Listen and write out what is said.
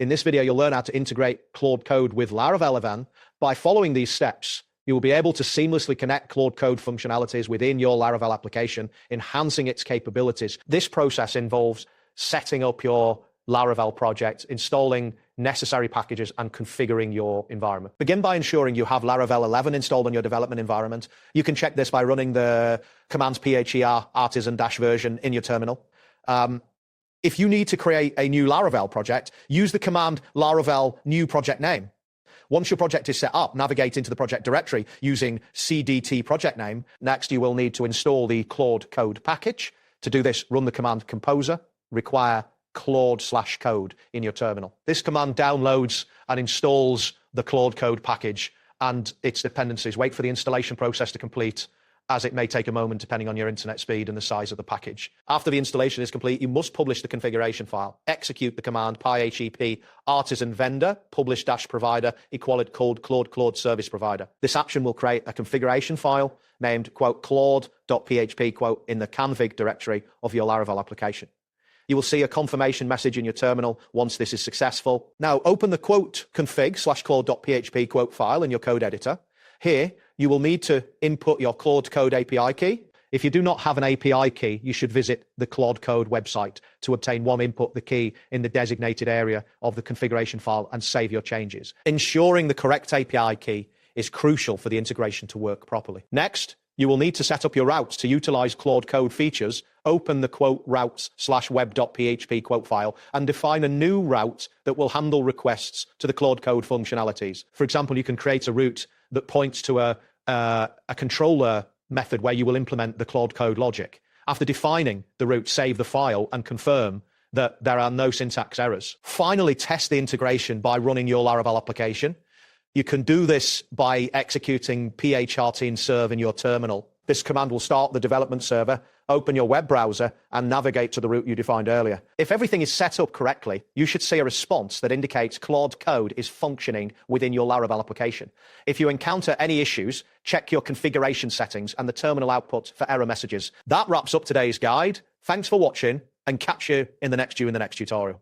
In this video, you'll learn how to integrate Claude Code with Laravel event. By following these steps, you will be able to seamlessly connect Claude Code functionalities within your Laravel application, enhancing its capabilities. This process involves setting up your Laravel project, installing necessary packages, and configuring your environment. Begin by ensuring you have Laravel 11 installed on your development environment. You can check this by running the commands PHP artisan-version in your terminal. If you need to create a new Laravel project, use the command Laravel new project name. Once your project is set up, navigate into the project directory using cdt project name. Next, you will need to install the Claude Code package. To do this, run the command composer, require Claude/code in your terminal. This command downloads and installs the Claude Code package and its dependencies. Wait for the installation process to complete, as it may take a moment depending on your internet speed and the size of the package. After the installation is complete, you must publish the configuration file. Execute the command PHP artisan vendor publish-provider Claude service provider. This action will create a configuration file named Claude.php in the config directory of your Laravel application. You will see a confirmation message in your terminal once this is successful. Now open the config/Claude.php file in your code editor. Here, you will need to input your Claude Code API key. If you do not have an API key, you should visit the Claude Code website to obtain one. Input the key in the designated area of the configuration file and save your changes. Ensuring the correct API key is crucial for the integration to work properly. Next, you will need to set up your routes to utilize Claude Code features. Open the routes/web.php file and define a new route that will handle requests to the Claude Code functionalities. For example, you can create a route that points to a controller method where you will implement the Claude Code logic. After defining the route, save the file and confirm that there are no syntax errors. Finally, test the integration by running your Laravel application. You can do this by executing phrtserve in your terminal. This command will start the development server, open your web browser, and navigate to the route you defined earlier. If everything is set up correctly, you should see a response that indicates Claude Code is functioning within your Laravel application. If you encounter any issues, check your configuration settings and the terminal output for error messages. That wraps up today's guide. Thanks for watching, and catch you in the next tutorial.